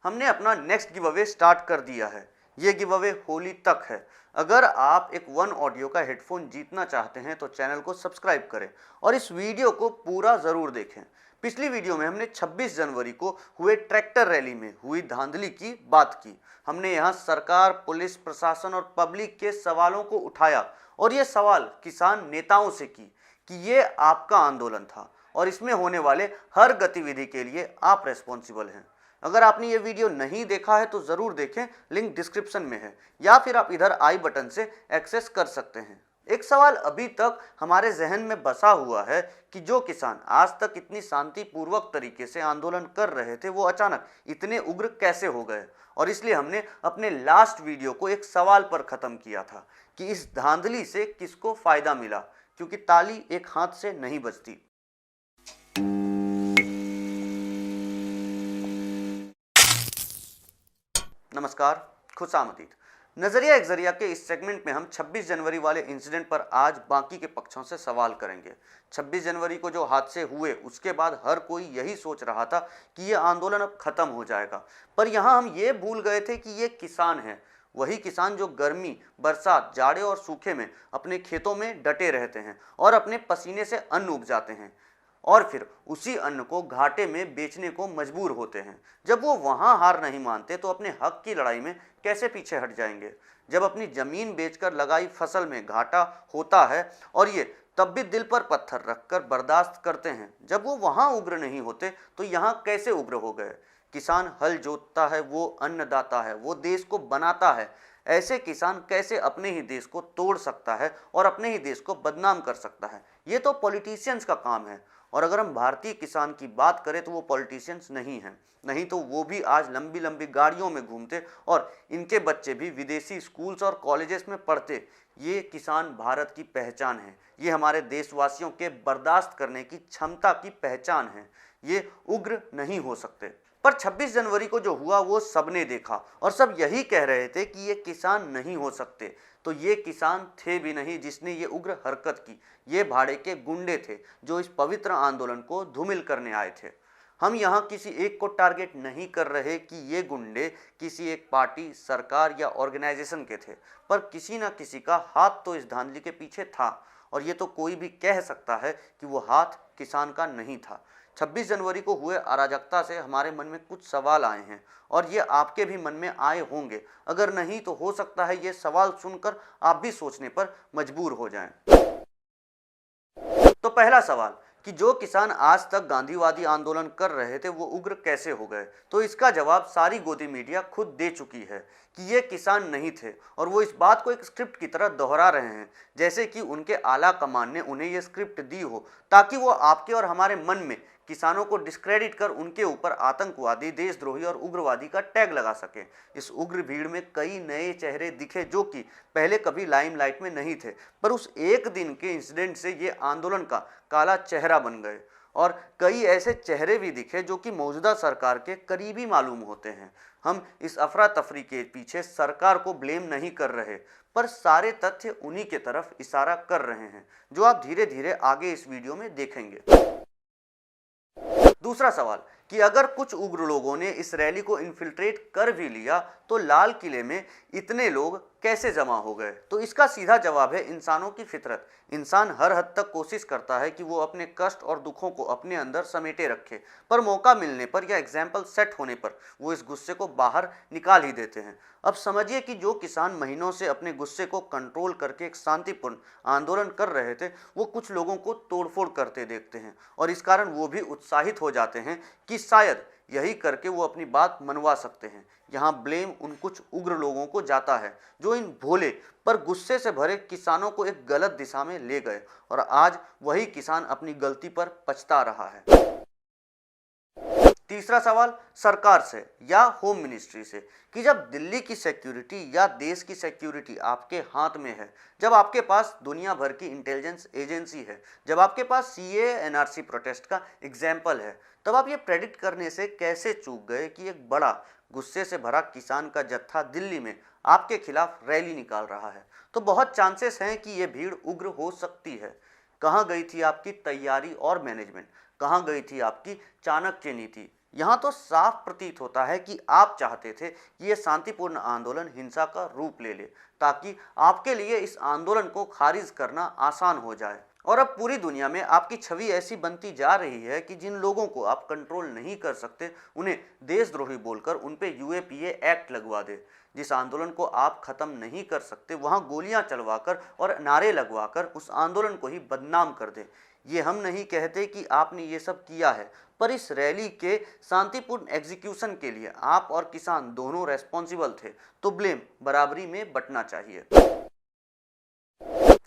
हमने अपना next give away start कर दिया है। ये गिव अवे होली तक है। अगर आप एक वन ऑडियो का हेडफोन जीतना चाहते हैं तो चैनल को सब्सक्राइब करें और इस वीडियो को पूरा ज़रूर देखें। पिछली वीडियो में हमने 26 जनवरी को हुए ट्रैक्टर रैली में हुई धांधली की बात की। हमने यहाँ सरकार, पुलिस, प्रशासन और पब्लिक के सवालों को उठाया और ये सवाल किसान नेताओं से की कि ये आपका आंदोलन था और इसमें होने वाले हर गतिविधि के लिए आप रेस्पॉन्सिबल हैं। अगर आपने ये वीडियो नहीं देखा है तो ज़रूर देखें, लिंक डिस्क्रिप्शन में है या फिर आप इधर आई बटन से एक्सेस कर सकते हैं। एक सवाल अभी तक हमारे जहन में बसा हुआ है कि जो किसान आज तक इतनी शांतिपूर्वक तरीके से आंदोलन कर रहे थे वो अचानक इतने उग्र कैसे हो गए। और इसलिए हमने अपने लास्ट वीडियो को एक सवाल पर ख़त्म किया था कि इस धांधली से किसको फ़ायदा मिला, क्योंकि ताली एक हाथ से नहीं बजती। नमस्कार, खुशामदीद। नजरिया एक जरिया के इस सेगमेंट में हम 26 जनवरी वाले इंसिडेंट पर आज बाकी के पक्षों से सवाल करेंगे। 26 जनवरी को जो हादसे हुए उसके बाद हर कोई यही सोच रहा था कि ये आंदोलन अब खत्म हो जाएगा, पर यहाँ हम ये भूल गए थे कि ये किसान हैं, वही किसान जो गर्मी, बरसात, जाड़े और सूखे में अपने खेतों में डटे रहते हैं और अपने पसीने से अन्न उपजाते हैं और फिर उसी अन्न को घाटे में बेचने को मजबूर होते हैं। जब वो वहाँ हार नहीं मानते तो अपने हक की लड़ाई में कैसे पीछे हट जाएंगे। जब अपनी जमीन बेचकर लगाई फसल में घाटा होता है और ये तब भी दिल पर पत्थर रखकर बर्दाश्त करते हैं, जब वो वहाँ उग्र नहीं होते तो यहाँ कैसे उग्र हो गए। किसान हल जोतता है, वो अन्नदाता है, वो देश को बनाता है। ऐसे किसान कैसे अपने ही देश को तोड़ सकता है और अपने ही देश को बदनाम कर सकता है। ये तो पॉलिटिशियंस का काम है। और अगर हम भारतीय किसान की बात करें तो वो पॉलिटिशियंस नहीं हैं, नहीं तो वो भी आज लंबी लंबी गाड़ियों में घूमते और इनके बच्चे भी विदेशी स्कूल्स और कॉलेजेस में पढ़ते। ये किसान भारत की पहचान है, ये हमारे देशवासियों के बर्दाश्त करने की क्षमता की पहचान है। ये उग्र नहीं हो सकते। पर 26 जनवरी को जो हुआ वो सबने देखा और सब यही कह रहे थे कि ये किसान नहीं हो सकते। तो ये किसान थे भी नहीं जिसने ये उग्र हरकत की, ये भाड़े के गुंडे थे जो इस पवित्र आंदोलन को धूमिल करने आए थे। हम यहाँ किसी एक को टारगेट नहीं कर रहे कि ये गुंडे किसी एक पार्टी, सरकार या ऑर्गेनाइजेशन के थे, पर किसी न किसी का हाथ तो इस धांधली के पीछे था और ये तो कोई भी कह सकता है कि वो हाथ किसान का नहीं था। 26 जनवरी को हुए अराजकता से हमारे मन में कुछ सवाल आए हैं और ये आपके भी मन में आए होंगे। अगर नहीं तो हो सकता है ये सवाल सुनकर आप भी सोचने पर मजबूर हो जाएं। तो पहला सवाल कि जो किसान आज तक गांधीवादी आंदोलन कर रहे थे वो उग्र कैसे हो गए, तो इसका जवाब सारी गोदी मीडिया खुद दे चुकी है कि ये किसान नहीं थे और वो इस बात को एक स्क्रिप्ट की तरह दोहरा रहे हैं, जैसे कि उनके आला कमान ने उन्हें ये स्क्रिप्ट दी हो ताकि वो आपके और हमारे मन में किसानों को डिस्क्रेडिट कर उनके ऊपर आतंकवादी, देशद्रोही और उग्रवादी का टैग लगा सके। इस उग्र भीड़ में कई नए चेहरे दिखे जो कि पहले कभी लाइमलाइट में नहीं थे, पर उस एक दिन के इंसिडेंट से ये आंदोलन का काला चेहरा बन गए और कई ऐसे चेहरे भी दिखे जो कि मौजूदा सरकार के करीबी मालूम होते हैं। हम इस अफरा तफरी के पीछे सरकार को ब्लेम नहीं कर रहे, पर सारे तथ्य उन्हीं के तरफ इशारा कर रहे हैं जो आप धीरे धीरे आगे इस वीडियो में देखेंगे। दूसरा सवाल कि अगर कुछ उग्र लोगों ने इस रैली को इन्फिल्ट्रेट कर भी लिया तो लाल किले में इतने लोग कैसे जमा हो गए, तो इसका सीधा जवाब है इंसानों की फितरत। इंसान हर हद तक कोशिश करता है कि वो अपने कष्ट और दुखों को अपने अंदर समेटे रखे, पर मौका मिलने पर या एग्जाम्पल सेट होने पर वो इस गुस्से को बाहर निकाल ही देते हैं। अब समझिए कि जो किसान महीनों से अपने गुस्से को कंट्रोल करके एक शांतिपूर्ण आंदोलन कर रहे थे वो कुछ लोगों को तोड़फोड़ करते देखते हैं और इस कारण वो भी उत्साहित हो जाते हैं कि शायद यही करके वो अपनी बात मनवा सकते हैं। यहाँ ब्लेम उन कुछ उग्र लोगों को जाता है जो इन भोले पर गुस्से से भरे किसानों को एक गलत दिशा में ले गए और आज वही किसान अपनी गलती पर पछता रहा है। तीसरा सवाल सरकार से या होम मिनिस्ट्री से कि जब दिल्ली की सिक्योरिटी या देश की सिक्योरिटी आपके हाथ में है, जब आपके पास दुनिया भर की इंटेलिजेंस एजेंसी है, जब आपके पास सीए एनआरसी प्रोटेस्ट का एग्जाम्पल है, तब आप ये प्रेडिक्ट करने से कैसे चूक गए कि एक बड़ा गुस्से से भरा किसान का जत्था दिल्ली में आपके खिलाफ रैली निकाल रहा है। तो बहुत चांसेस हैं कि ये भीड़ उग्र हो सकती है। कहाँ गई थी आपकी तैयारी और मैनेजमेंट, कहाँ गई थी आपकी चाणक्य नीति। यहाँ तो साफ प्रतीत होता है कि आप चाहते थे कि ये शांतिपूर्ण आंदोलन हिंसा का रूप ले ले, ताकि आपके लिए इस आंदोलन को खारिज करना आसान हो जाए। और अब पूरी दुनिया में आपकी छवि ऐसी बनती जा रही है कि जिन लोगों को आप कंट्रोल नहीं कर सकते, उन्हें देशद्रोही बोलकर उन पे यूएपीए एक्ट लगवा दे। जिस आंदोलन को आप खत्म नहीं कर सकते, वहां गोलियां चलवाकर और नारे लगवाकर उस आंदोलन को ही बदनाम कर दे। ये हम नहीं कहते कि आपने ये सब किया है, पर इस रैली के शांतिपूर्ण एग्जीक्यूशन के लिए आप और किसान दोनों रेस्पॉन्सिबल थे, तो ब्लेम बराबरी में बंटना चाहिए।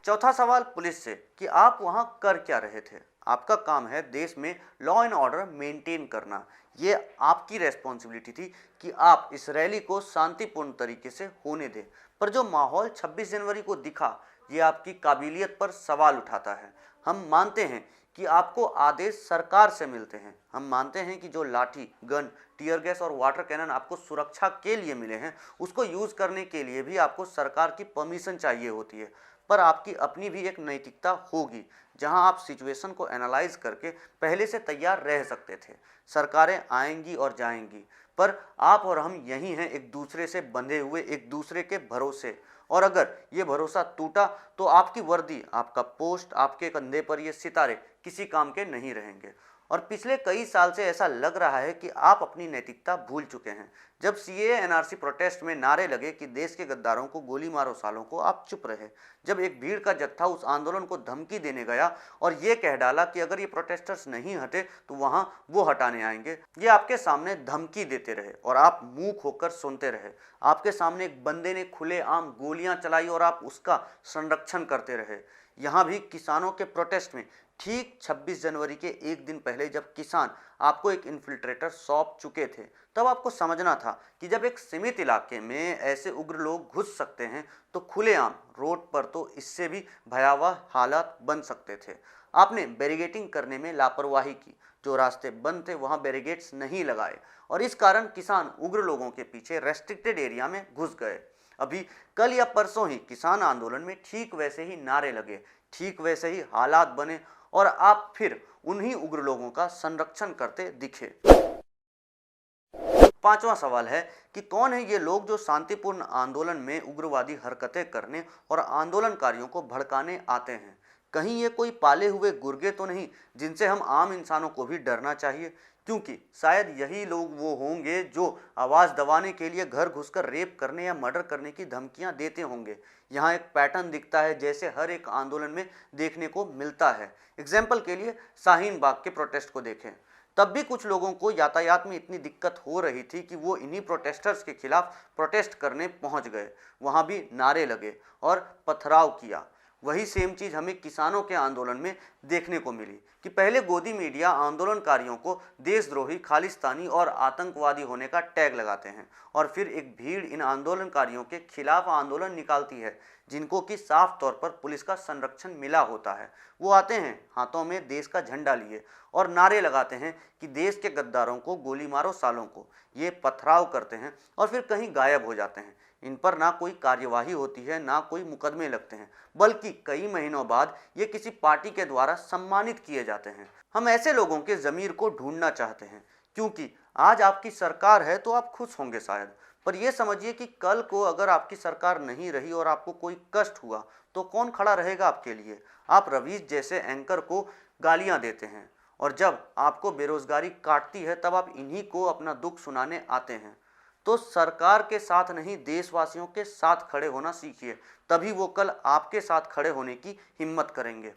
चौथा सवाल पुलिस से कि आप वहां कर क्या रहे थे। आपका काम है देश में लॉ एंड ऑर्डर मेंटेन करना। ये आपकी रेस्पॉन्सिबिलिटी थी कि आप इस रैली को शांतिपूर्ण तरीके से होने दें। पर जो माहौल 26 जनवरी को दिखा, ये आपकी काबिलियत पर सवाल उठाता है। हम मानते हैं कि आपको आदेश सरकार से मिलते हैं। हम मानते हैं कि जो लाठी, गन, टीयर गैस और वाटर कैनन आपको सुरक्षा के लिए मिले हैं, उसको यूज करने के लिए भी आपको सरकार की परमिशन चाहिए होती है। पर आपकी अपनी भी एक नैतिकता होगी, जहां आप सिचुएशन को एनालाइज करके पहले से तैयार रह सकते थे। सरकारें आएंगी और जाएंगी, पर आप और हम यही हैं, एक दूसरे से बंधे हुए, एक दूसरे के भरोसे। और अगर ये भरोसा टूटा तो आपकी वर्दी, आपका पोस्ट, आपके कंधे पर ये सितारे किसी काम के नहीं रहेंगे। और पिछले कई साल से ऐसा लग रहा है कि आप अपनी नैतिकता भूल चुके हैं। जब सीएए एनआरसी प्रोटेस्ट में नारे लगे कि देश के गद्दारों को गोली मारो सालों को, आप चुप रहे। जब एक भीड़ का जत्था उस आंदोलन को धमकी देने गया और ये कह डाला कि अगर ये प्रोटेस्टर्स नहीं हटे तो वहां वो हटाने आएंगे, ये आपके सामने धमकी देते रहे और आप मुंह खोकर सुनते रहे। आपके सामने एक बंदे ने खुलेआम गोलियां चलाई और आप उसका संरक्षण करते रहे। यहाँ भी किसानों के प्रोटेस्ट में ठीक 26 जनवरी के एक दिन पहले जब किसान आपको एक इन्फिल्ट्रेटर सौंप चुके थे, तब आपको समझना था कि जब एक सीमित इलाके में ऐसे उग्र लोग घुस सकते हैं तो खुलेआम रोड पर तो इससे भी भयावह हालात बन सकते थे। आपने बैरिगेटिंग करने में लापरवाही की। जो रास्ते बंद थे वहां बैरिगेड्स नहीं लगाए और इस कारण किसान उग्र लोगों के पीछे रेस्ट्रिक्टेड एरिया में घुस गए। अभी कल या परसों ही किसान आंदोलन में ठीक वैसे ही नारे लगे, ठीक वैसे ही हालात बने और आप फिर उन्हीं उग्र लोगों का संरक्षण करते दिखे। पांचवा सवाल है कि कौन है ये लोग जो शांतिपूर्ण आंदोलन में उग्रवादी हरकतें करने और आंदोलनकारियों को भड़काने आते हैं। कहीं ये कोई पाले हुए गुर्गे तो नहीं जिनसे हम आम इंसानों को भी डरना चाहिए, क्योंकि शायद यही लोग वो होंगे जो आवाज़ दबाने के लिए घर घुसकर रेप करने या मर्डर करने की धमकियां देते होंगे। यहाँ एक पैटर्न दिखता है जैसे हर एक आंदोलन में देखने को मिलता है। एग्जाम्पल के लिए शाहीन बाग के प्रोटेस्ट को देखें, तब भी कुछ लोगों को यातायात में इतनी दिक्कत हो रही थी कि वो इन्हीं प्रोटेस्टर्स के खिलाफ प्रोटेस्ट करने पहुंच गए। वहां भी नारे लगे और पथराव किया। वही सेम चीज़ हमें किसानों के आंदोलन में देखने को मिली कि पहले गोदी मीडिया आंदोलनकारियों को देशद्रोही, खालिस्तानी और आतंकवादी होने का टैग लगाते हैं और फिर एक भीड़ इन आंदोलनकारियों के खिलाफ आंदोलन निकालती है जिनको कि साफ तौर पर पुलिस का संरक्षण मिला होता है। वो आते हैं हाथों में देश का झंडा लिए और नारे लगाते हैं कि देश के गद्दारों को गोली मारो सालों को। ये पथराव करते हैं और फिर कहीं गायब हो जाते हैं। इन पर ना कोई कार्यवाही होती है, ना कोई मुकदमे लगते हैं, बल्कि कई महीनों बाद ये किसी पार्टी के द्वारा सम्मानित किए जाते हैं। हम ऐसे लोगों के ज़मीर को ढूंढना चाहते हैं, क्योंकि आज आपकी सरकार है तो आप खुश होंगे शायद, पर यह समझिए कि कल को अगर आपकी सरकार नहीं रही और आपको कोई कष्ट हुआ तो कौन खड़ा रहेगा आपके लिए। आप रवीश जैसे एंकर को गालियां देते हैं और जब आपको बेरोजगारी काटती है तब आप इन्हीं को अपना दुख सुनाने आते हैं। तो सरकार के साथ नहीं, देशवासियों के साथ खड़े होना सीखिए, तभी वो कल आपके साथ खड़े होने की हिम्मत करेंगे।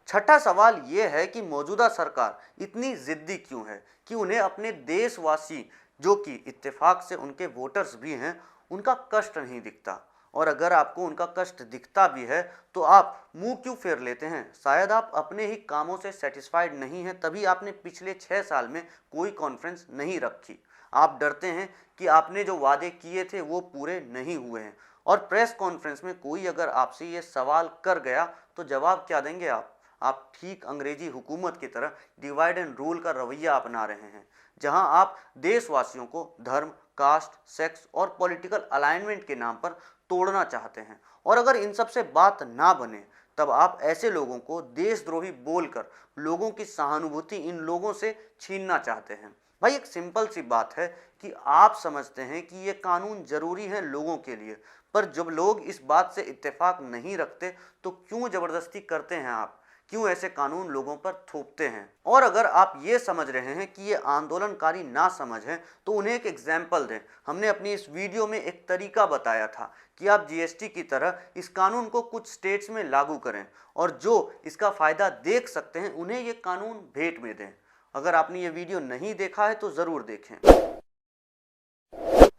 छठा सवाल ये है कि मौजूदा सरकार इतनी जिद्दी क्यों है कि उन्हें अपने देशवासी, जो कि इत्तेफाक से उनके वोटर्स भी हैं, उनका कष्ट नहीं दिखता। और अगर आपको उनका कष्ट दिखता भी है तो आप मुंह क्यों फेर लेते हैं। शायद आप अपने ही कामों से सेटिस्फाइड नहीं हैं, तभी आपने पिछले 6 साल में कोई कॉन्फ्रेंस नहीं रखी। आप डरते हैं कि आपने जो वादे किए थे वो पूरे नहीं हुए हैं। और प्रेस कॉन्फ्रेंस में कोई अगर आपसे ये सवाल कर गया तो जवाब क्या देंगे आप ठीक अंग्रेजी हुकूमत की तरह डिवाइड एंड रूल का रवैया अपना रहे हैं, जहां आप देशवासियों को धर्म, कास्ट, सेक्स और पॉलिटिकल अलाइनमेंट के नाम पर तोड़ना चाहते हैं। और अगर इन सब से बात ना बने तब आप ऐसे लोगों को देशद्रोही बोलकर लोगों की सहानुभूति इन लोगों से छीनना चाहते हैं। भाई एक सिंपल सी बात है कि आप समझते हैं कि ये कानून जरूरी है लोगों के लिए, पर जब लोग इस बात से इत्तेफाक नहीं रखते तो क्यों जबरदस्ती करते हैं आप, क्यों ऐसे कानून लोगों पर थोपते हैं। और अगर आप ये समझ रहे हैं कि ये आंदोलनकारी ना समझ हैं तो उन्हें एक एग्जाम्पल दें। हमने अपनी इस वीडियो में एक तरीका बताया था कि आप जीएसटी की तरह इस कानून को कुछ स्टेट्स में लागू करें और जो इसका फायदा देख सकते हैं उन्हें ये कानून भेंट में दें। अगर आपने ये वीडियो नहीं देखा है तो जरूर देखें।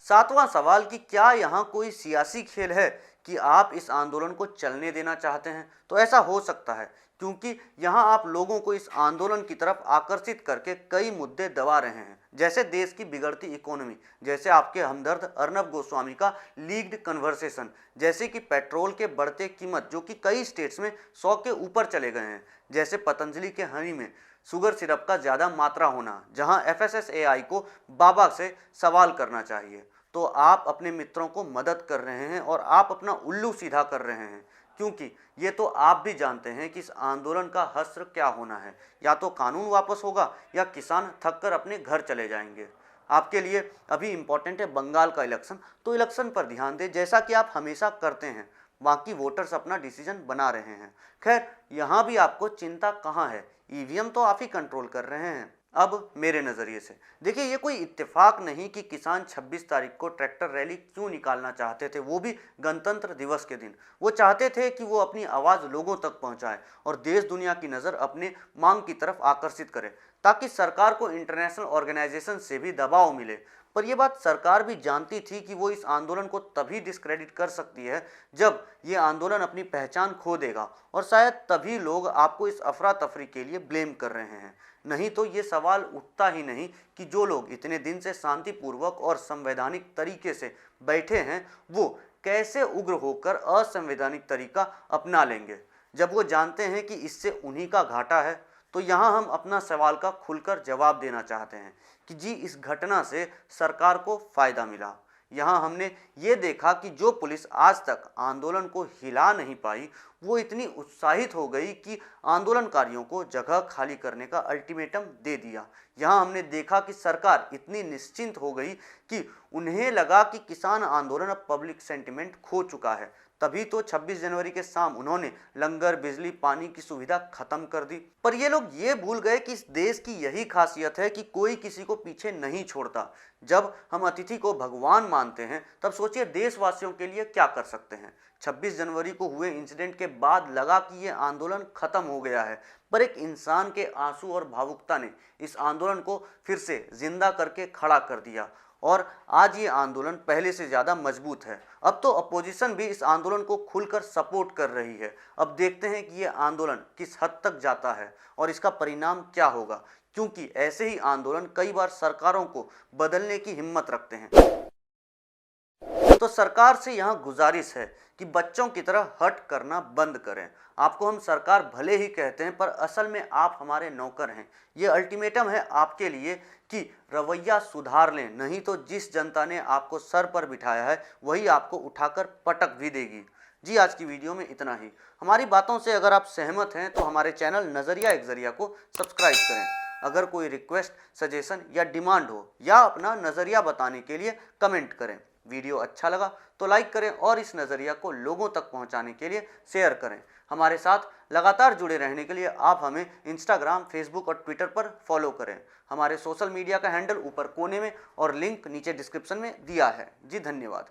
सातवां सवाल कि क्या यहाँ कोई सियासी खेल है कि आप इस आंदोलन को चलने देना चाहते हैं। तो ऐसा हो सकता है क्योंकि यहाँ आप लोगों को इस आंदोलन की तरफ आकर्षित करके कई मुद्दे दबा रहे हैं, जैसे देश की बिगड़ती इकोनॉमी, जैसे आपके हमदर्द अर्नब गोस्वामी का लीक्ड कन्वर्सेशन, जैसे कि पेट्रोल के बढ़ते कीमत जो कि कई स्टेट्स में 100 के ऊपर चले गए हैं, जैसे पतंजलि के हनी में शुगर सिरप का ज़्यादा मात्रा होना, जहां एफएसएसएआई को बाबा से सवाल करना चाहिए। तो आप अपने मित्रों को मदद कर रहे हैं और आप अपना उल्लू सीधा कर रहे हैं, क्योंकि ये तो आप भी जानते हैं कि इस आंदोलन का हश्र क्या होना है, या तो कानून वापस होगा या किसान थक कर अपने घर चले जाएंगे। आपके लिए अभी इम्पोर्टेंट है बंगाल का इलेक्शन, तो इलेक्शन पर ध्यान दें जैसा कि आप हमेशा करते हैं। बाकी वोटर्स अपना डिसीजन बना रहे हैं। खैर यहाँ भी आपको चिंता कहाँ है, ईवीएम तो आप ही कंट्रोल कर रहे हैं। अब मेरे नज़रिए से देखिए, ये कोई इत्तेफाक नहीं कि किसान 26 तारीख को ट्रैक्टर रैली क्यों निकालना चाहते थे, वो भी गणतंत्र दिवस के दिन। वो चाहते थे कि वो अपनी आवाज़ लोगों तक पहुंचाएं और देश दुनिया की नज़र अपने मांग की तरफ आकर्षित करें, ताकि सरकार को इंटरनेशनल ऑर्गेनाइजेशन से भी दबाव मिले। पर यह बात सरकार भी जानती थी कि वो इस आंदोलन को तभी डिस्क्रेडिट कर सकती है जब ये आंदोलन अपनी पहचान खो देगा, और शायद तभी लोग आपको इस अफरा तफरी के लिए ब्लेम कर रहे हैं। नहीं तो ये सवाल उठता ही नहीं कि जो लोग इतने दिन से शांतिपूर्वक और संवैधानिक तरीके से बैठे हैं वो कैसे उग्र होकर असंवैधानिक तरीका अपना लेंगे, जब वो जानते हैं कि इससे उन्हीं का घाटा है। तो यहाँ हम अपना सवाल का खुलकर जवाब देना चाहते हैं कि जी, इस घटना से सरकार को फायदा मिला। यहाँ हमने ये देखा कि जो पुलिस आज तक आंदोलन को हिला नहीं पाई, वो इतनी उत्साहित हो गई कि आंदोलनकारियों को जगह खाली करने का अल्टीमेटम दे दिया। यहाँ हमने देखा कि सरकार इतनी निश्चिंत हो गई कि उन्हें लगा कि किसान आंदोलन अब पब्लिक सेंटिमेंट खो चुका है। तभी तो 26 जनवरी के शाम उन्होंने लंगर, बिजली, पानी की सुविधा खत्म कर दी। पर ये लोग ये भूल गए कि इस देश की यही खासियत है कि कोई किसी को पीछे नहीं छोड़ता। जब हम अतिथि को भगवान मानते हैं तब सोचिए देशवासियों के लिए क्या कर सकते हैं। 26 जनवरी को हुए इंसिडेंट के बाद लगा कि ये आंदोलन खत्म हो गया है, पर एक इंसान के आंसू और भावुकता ने इस आंदोलन को फिर से जिंदा करके खड़ा कर दिया और आज ये आंदोलन पहले से ज़्यादा मजबूत है। अब तो अपोजिशन भी इस आंदोलन को खुलकर सपोर्ट कर रही है। अब देखते हैं कि ये आंदोलन किस हद तक जाता है और इसका परिणाम क्या होगा, क्योंकि ऐसे ही आंदोलन कई बार सरकारों को बदलने की हिम्मत रखते हैं। तो सरकार से यहाँ गुजारिश है कि बच्चों की तरह हट करना बंद करें। आपको हम सरकार भले ही कहते हैं, पर असल में आप हमारे नौकर हैं। ये अल्टीमेटम है आपके लिए कि रवैया सुधार लें, नहीं तो जिस जनता ने आपको सर पर बिठाया है वही आपको उठाकर पटक भी देगी। जी, आज की वीडियो में इतना ही। हमारी बातों से अगर आप सहमत हैं तो हमारे चैनल नज़रिया एक ज़रिया को सब्सक्राइब करें। अगर कोई रिक्वेस्ट, सजेशन या डिमांड हो या अपना नज़रिया बताने के लिए कमेंट करें। वीडियो अच्छा लगा तो लाइक करें और इस नज़रिया को लोगों तक पहुंचाने के लिए शेयर करें। हमारे साथ लगातार जुड़े रहने के लिए आप हमें इंस्टाग्राम, फेसबुक और ट्विटर पर फॉलो करें। हमारे सोशल मीडिया का हैंडल ऊपर कोने में और लिंक नीचे डिस्क्रिप्शन में दिया है। जी धन्यवाद।